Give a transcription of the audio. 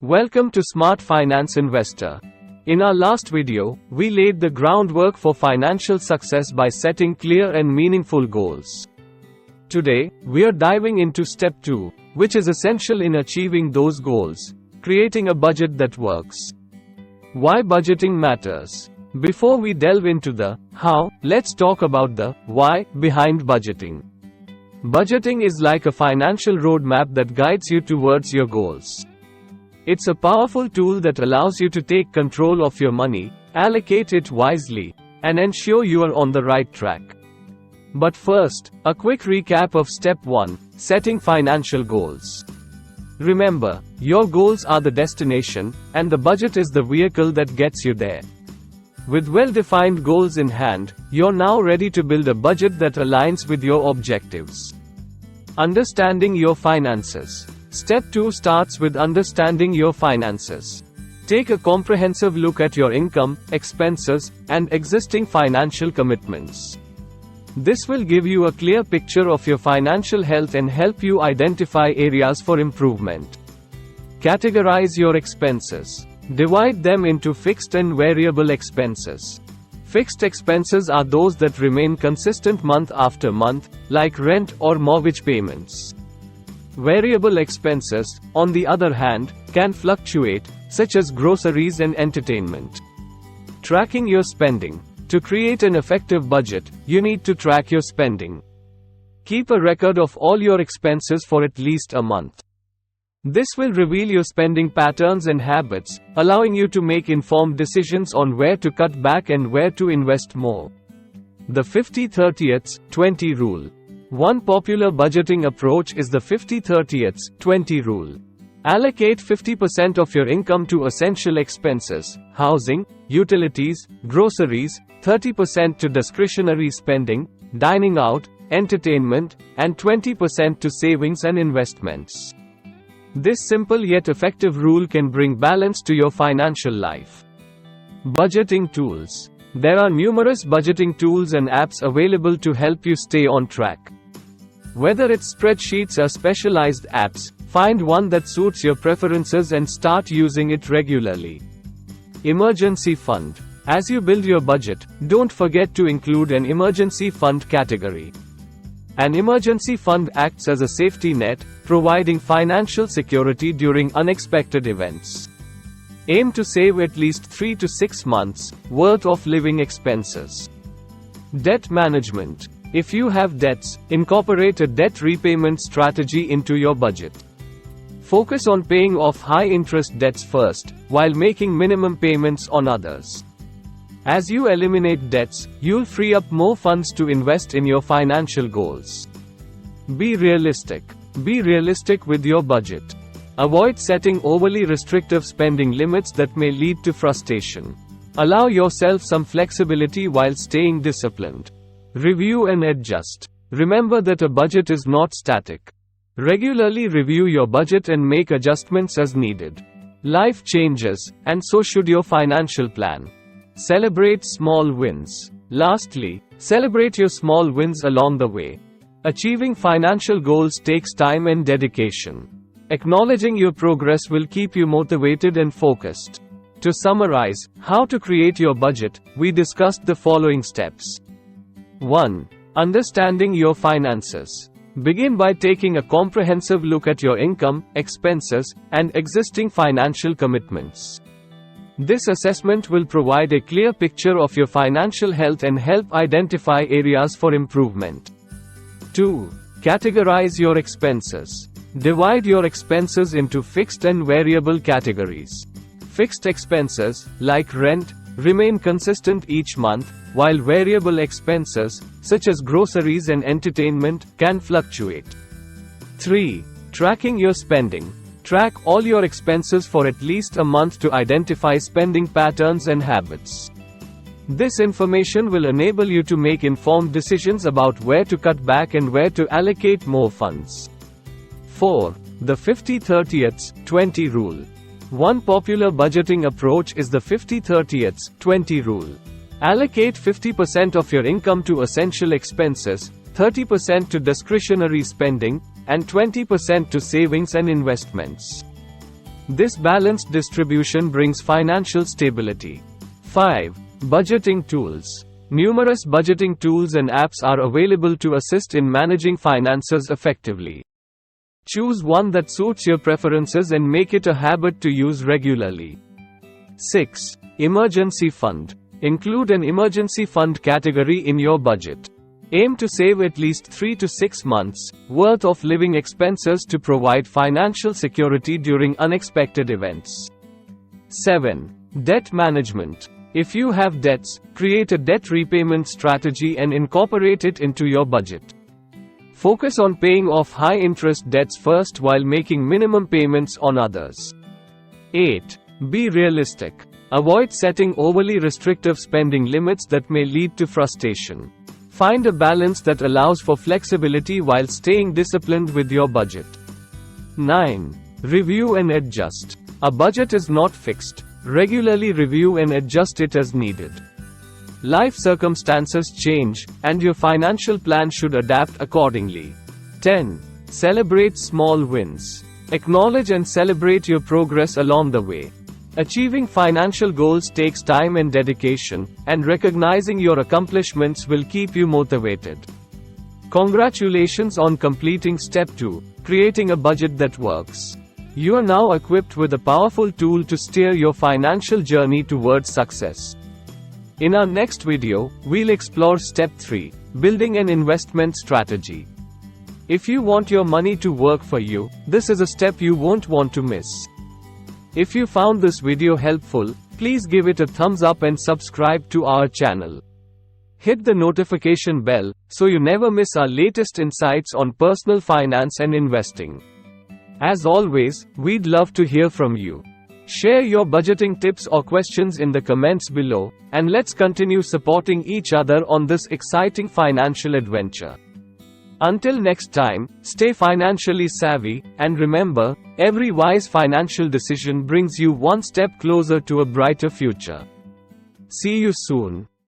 Welcome to Smart Finance Investor. In our last video, we laid the groundwork for financial success by setting clear and meaningful goals. Today, we are diving into step 2, which is essential in achieving those goals: creating a budget that works. Why budgeting matters. Before we delve into the how, let's talk about the why behind budgeting. Budgeting is like a financial roadmap that guides you towards your goals. It's a powerful tool that allows you to take control of your money, allocate it wisely, and ensure you are on the right track. But first, a quick recap of step 1, setting financial goals. Remember, your goals are the destination, and the budget is the vehicle that gets you there. With well-defined goals in hand, you're now ready to build a budget that aligns with your objectives. Understanding your finances. Step 2 starts with understanding your finances. Take a comprehensive look at your income, expenses, and existing financial commitments. This will give you a clear picture of your financial health and help you identify areas for improvement. Categorize your expenses. Divide them into fixed and variable expenses. Fixed expenses are those that remain consistent month after month, like rent or mortgage payments. Variable expenses, on the other hand, can fluctuate, such as groceries and entertainment. Tracking your spending. To create an effective budget, you need to track your spending. Keep a record of all your expenses for at least a month. This will reveal your spending patterns and habits, allowing you to make informed decisions on where to cut back and where to invest more. The 50-30-20 rule. One popular budgeting approach is the 50-30-20 rule. Allocate 50% of your income to essential expenses, housing, utilities, groceries, 30% to discretionary spending, dining out, entertainment, and 20% to savings and investments. This simple yet effective rule can bring balance to your financial life. Budgeting tools. There are numerous budgeting tools and apps available to help you stay on track. Whether it's spreadsheets or specialized apps, find one that suits your preferences and start using it regularly. Emergency fund. As you build your budget, don't forget to include an emergency fund category. An emergency fund acts as a safety net, providing financial security during unexpected events. Aim to save at least 3 to 6 months' worth of living expenses. Debt management. If you have debts, incorporate a debt repayment strategy into your budget. Focus on paying off high-interest debts first, while making minimum payments on others. As you eliminate debts, you'll free up more funds to invest in your financial goals. Be realistic. Be realistic with your budget. Avoid setting overly restrictive spending limits that may lead to frustration. Allow yourself some flexibility while staying disciplined. Review and adjust. Remember that a budget is not static. Regularly review your budget and make adjustments as needed. Life changes, and so should your financial plan. Celebrate small wins. Lastly, celebrate your small wins along the way. Achieving financial goals takes time and dedication. Acknowledging your progress will keep you motivated and focused. To summarize, how to create your budget, we discussed the following steps. 1. Understanding your finances. Begin by taking a comprehensive look at your income, expenses, and existing financial commitments. This assessment will provide a clear picture of your financial health and help identify areas for improvement. 2. Categorize your expenses. Divide your expenses into fixed and variable categories. Fixed expenses, like rent, remain consistent each month, while variable expenses, such as groceries and entertainment, can fluctuate. 3. Tracking your spending. Track all your expenses for at least a month to identify spending patterns and habits. This information will enable you to make informed decisions about where to cut back and where to allocate more funds. 4. The 50-30-20 rule. One popular budgeting approach is the 50-30-20 rule. Allocate 50% of your income to essential expenses, 30% to discretionary spending, and 20% to savings and investments. This balanced distribution brings financial stability. 5. Budgeting tools. Numerous budgeting tools and apps are available to assist in managing finances effectively. Choose one that suits your preferences and make it a habit to use regularly. 6. Emergency fund. Include an emergency fund category in your budget. Aim to save at least 3 to 6 months' worth of living expenses to provide financial security during unexpected events. 7. Debt management. If you have debts, create a debt repayment strategy and incorporate it into your budget. Focus on paying off high-interest debts first while making minimum payments on others. 8. Be realistic. Avoid setting overly restrictive spending limits that may lead to frustration. Find a balance that allows for flexibility while staying disciplined with your budget. 9. Review and adjust. A budget is not fixed. Regularly review and adjust it as needed. Life circumstances change, and your financial plan should adapt accordingly. 10. Celebrate small wins. Acknowledge and celebrate your progress along the way. Achieving financial goals takes time and dedication, and recognizing your accomplishments will keep you motivated. Congratulations on completing step 2, creating a budget that works. You are now equipped with a powerful tool to steer your financial journey towards success. In our next video, we'll explore step 3, building an investment strategy. If you want your money to work for you, this is a step you won't want to miss. If you found this video helpful, please give it a thumbs up and subscribe to our channel. Hit the notification bell, so you never miss our latest insights on personal finance and investing. As always, we'd love to hear from you. Share your budgeting tips or questions in the comments below, and let's continue supporting each other on this exciting financial adventure. Until next time, stay financially savvy, and remember, every wise financial decision brings you one step closer to a brighter future. See you soon.